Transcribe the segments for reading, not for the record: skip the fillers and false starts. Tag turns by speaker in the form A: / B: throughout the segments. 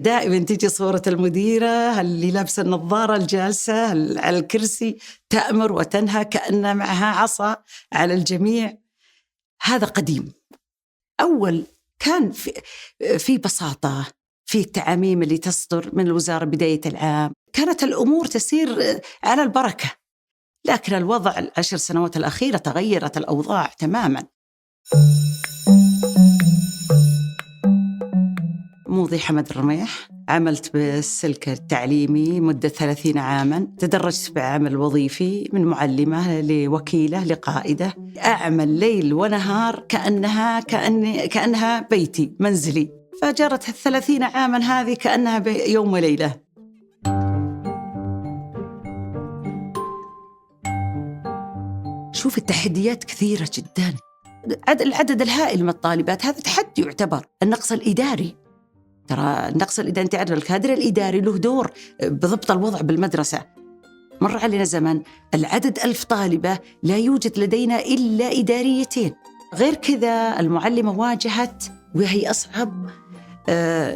A: دائما تيجي صورة المديرة اللي لابسة النظارة الجالسة على الكرسي تأمر وتنهى كأن معها عصا على الجميع. هذا قديم. أول كان في بساطة، في التعاميم اللي تصدر من الوزارة بداية العام، كانت الأمور تسير على البركة. لكن الوضع 10 سنوات الأخيرة تغيرت الأوضاع تماماً. موضي حمد الرميح، عملت بالسلك التعليمي مدة 30 عاماً، تدرجت بعمل وظيفي من معلمة لوكيلة لقائدة، أعمل ليل ونهار كأنها بيتي منزلي، فجرت 30 عاماً هذه كأنها يوم وليلة. شوف التحديات كثيرة جداً، العدد الهائل من الطالبات هذا تحدي يعتبر. النقص الإداري، ترى النقص الإداري أنت عارف الكادر الإداري له دور بضبط الوضع بالمدرسة. مر علينا زمن العدد 1000 طالبة لا يوجد لدينا إلا إداريتين. غير كذا المعلمة واجهت، وهي أصعب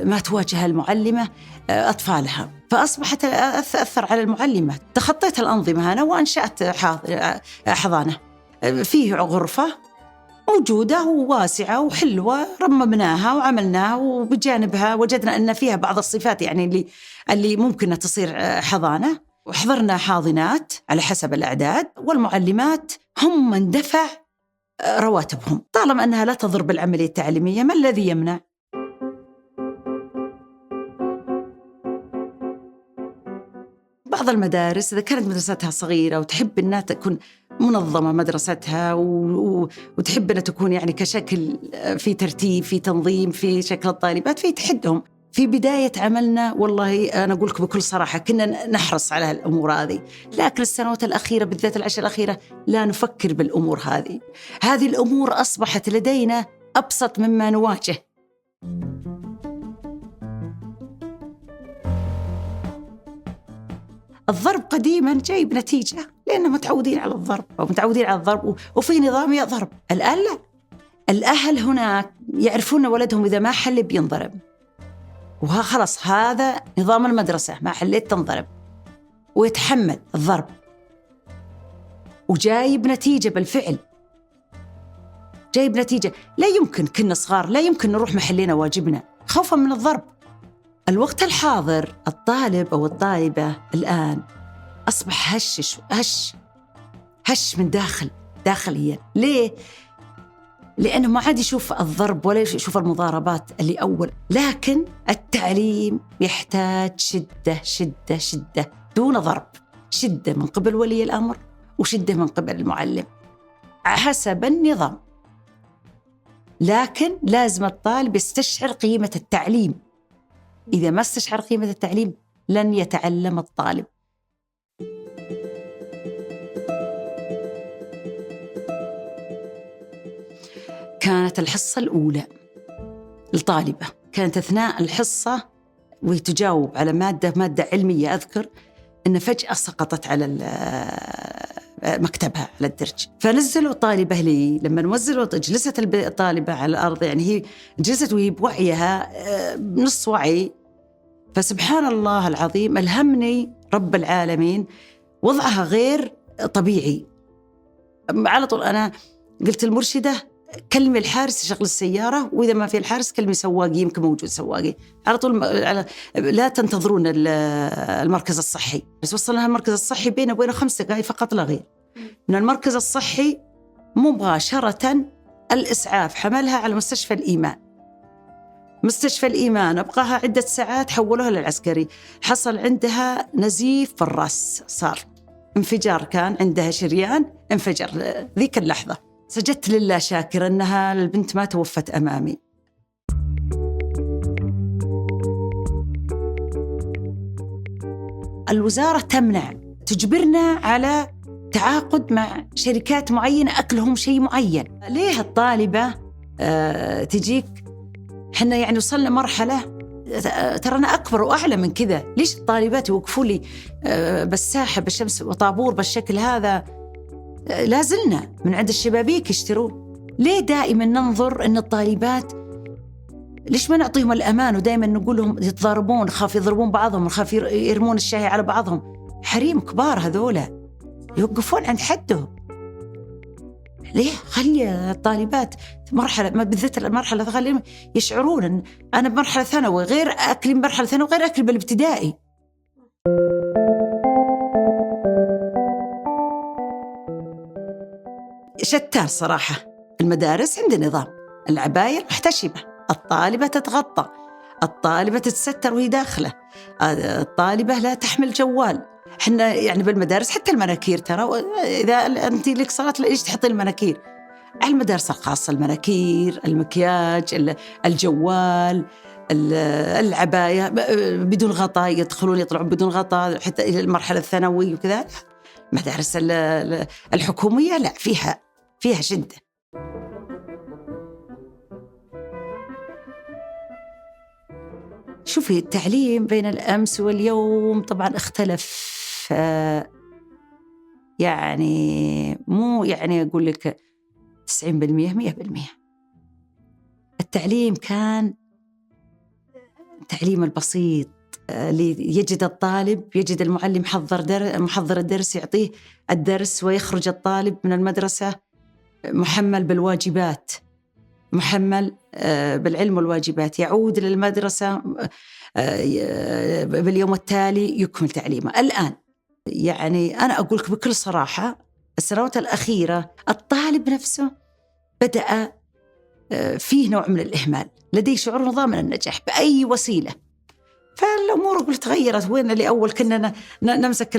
A: ما تواجه المعلمة أطفالها، فأصبحت تأثر على المعلمة. تخطيت الأنظمة أنا وأنشأت حضانة فيه غرفة موجودة وواسعة وحلوة، رممناها وعملناها، وبجانبها وجدنا أن فيها بعض الصفات يعني اللي ممكن تصير حضانة، وحضرنا حاضنات على حسب الأعداد، والمعلمات هم من دفع رواتبهم طالما أنها لا تضر بالعملية التعليمية. ما الذي يمنع؟ بعض المدارس إذا كانت مدرستها صغيرة وتحب أنها تكون منظمة مدرستها وتحب أنها تكون يعني كشكل في ترتيب في تنظيم في شكل الطالبات، في تحدهم. في بداية عملنا والله أنا أقول لك بكل صراحة كنا نحرص على الأمور هذه، لكن السنوات الأخيرة بالذات 10 الأخيرة لا نفكر بالأمور هذه الأمور أصبحت لدينا أبسط مما نواجه. الضرب قديما جايب نتيجة لأننا متعودين على الضرب وفي نظام يضرب. الآن لا، الأهل هناك يعرفون ولدهم إذا ما حل بينضرب، وخلص هذا نظام المدرسة، ما حليت تنضرب، ويتحمل الضرب وجايب نتيجة بالفعل، جايب نتيجة. لا يمكن كنا صغار لا يمكن نروح محلنا واجبنا خوفا من الضرب. الوقت الحاضر الطالب أو الطالبة الآن أصبح هش من داخليا. ليه؟ لأنه ما عاد يشوف الضرب ولا يشوف المضاربات اللي أول. لكن التعليم يحتاج شدة دون ضرب، شدة من قبل ولي الأمر وشدة من قبل المعلم حسب النظام. لكن لازم الطالب يستشعر قيمة التعليم. إذا ما استشعر قيمة التعليم لن يتعلم الطالب. كانت الحصة الأولى الطالبة كانت أثناء الحصة وتجاوب على مادة علمية، أذكر أن فجأة سقطت على مكتبها على الدرج، فنزلوا طالبة لي. لما نزلوا جلست الطالبة على الأرض، يعني هي جلست وهي بوعيها نص وعي. فسبحان الله العظيم ألهمني رب العالمين، وضعها غير طبيعي. على طول أنا قلت المرشدة كلمي الحارس يشغل السيارة، وإذا ما في الحارس كلمي سواقي يمكن موجود سواقي. على طول لا تنتظرون المركز الصحي. بس وصلنا المركز الصحي بينه وبينه 5 دقائق فقط لا غير. من المركز الصحي مباشرة الإسعاف حملها على مستشفى الإيمان أبقاها عدة ساعات، حولوها للعسكري. حصل عندها نزيف في الرأس، صار انفجار، كان عندها شريان انفجر ذيك اللحظة. سجدت لله شاكر أنها البنت ما توفت أمامي. الوزارة تمنع، تجبرنا على تعاقد مع شركات معينة أكلهم شيء معين. ليه الطالبة تجيك؟ حنا يعني وصلنا مرحلة ترانا أكبر وأعلى من كذا. ليش الطالبات يوقفوا لي بالساحة بالشمس وطابور بالشكل هذا؟ لازلنا من عند الشبابيك يشترون. ليه دائما ننظر أن الطالبات ليش ما نعطيهم الأمان ودائما نقول لهم يتضاربون، خاف يضربون بعضهم، خاف يرمون الشاي على بعضهم. حريم كبار هذولا يوقفون عند حدهم. ليه؟ خلي الطالبات مرحلة، ما بالذات المرحلة خليهم يشعرون أن أنا بمرحلة ثانوي غير أكلي بمرحلة ثانوي غير أكلي بالابتدائي. شتان صراحة. المدارس عند نظام، العباية المحتشمة، الطالبة تتغطى، الطالبة تتستر وهي داخلة، الطالبة لا تحمل جوال. حنا يعني بالمدارس حتى المناكير ترى، إذا أنت لك صلاة ليش تحطي المناكير؟ على المدارس الخاصة المناكير، المكياج، الجوال، العباية بدون غطاء، يدخلون يطلعون بدون غطاء حتى إلى المرحلة الثانوية وكذا. المدارس الحكومية لا، فيها شدة. شوفي التعليم بين الأمس واليوم طبعا اختلف، يعني مو يعني أقول لك 90% 100%. التعليم كان التعليم البسيط اللي يجد الطالب، يجد المعلم محضر الدرس، يعطيه الدرس ويخرج الطالب من المدرسة محمل بالواجبات، محمل بالعلم والواجبات، يعود للمدرسة باليوم التالي يكمل تعليمه. الآن يعني أنا أقولك بكل صراحة السنوات الأخيرة الطالب نفسه بدأ فيه نوع من الإهمال، لديه شعور ضامن النجاح بأي وسيلة. فالأمور قلت تغيرت. وين اللي أول كنا نمسك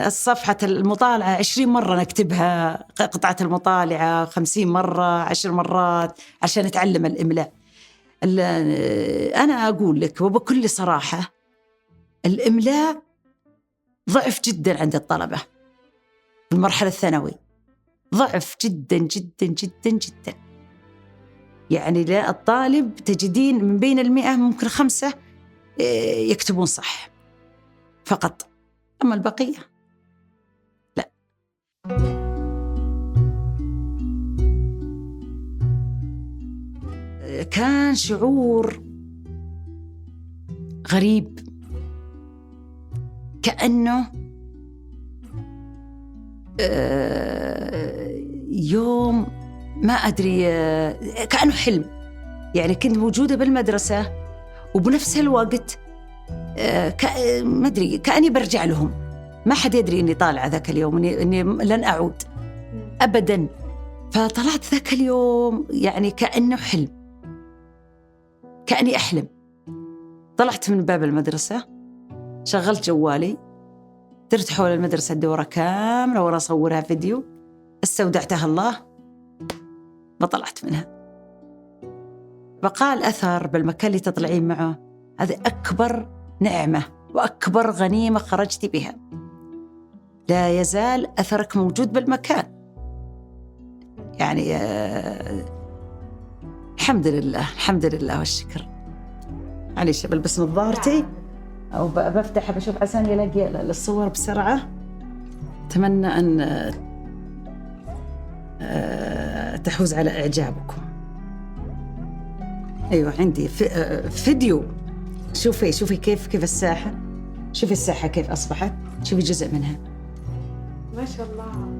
A: الصفحة المطالعة 20 مرة نكتبها، قطعة المطالعة 50 مرة 10 مرات عشان نتعلم الإملاء. أنا أقول لك وبكل صراحة الإملاء ضعف جدا عند الطلبة في المرحلة الثانوي، ضعف جدا جدا جدا جدا. يعني لا، الطالب تجدين من بين 100 ممكن 5 يكتبون صح فقط، أما البقية لا. كان شعور غريب، كأنه يوم ما أدري، كأنه حلم. يعني كنت موجودة بالمدرسة وبنفس الوقت ما أدري كأني برجع لهم، ما حد يدري إني طالعة ذاك اليوم، إني لن أعود أبداً. فطلعت ذاك اليوم يعني كأنه حلم، كأني أحلم. طلعت من باب المدرسة، شغلت جوالي، درت حول المدرسة الدورة كاملة وأنا أصورها فيديو، استودعتها الله، ما طلعت منها. بقى الأثر بالمكان اللي تطلعين معه، هذه أكبر نعمة وأكبر غنيمة خرجتي بها. لا يزال أثرك موجود بالمكان. يعني الحمد لله، الحمد لله والشكر. معليش بلبس نظارتي أو بفتح بشوف عشان يلاقي الصور بسرعة. أتمنى أن تحوز على إعجابكم. أيوة عندي فيديو. شوفي كيف الساحة، شوفي الساحة كيف أصبحت، شوفي جزء منها.
B: ما شاء الله.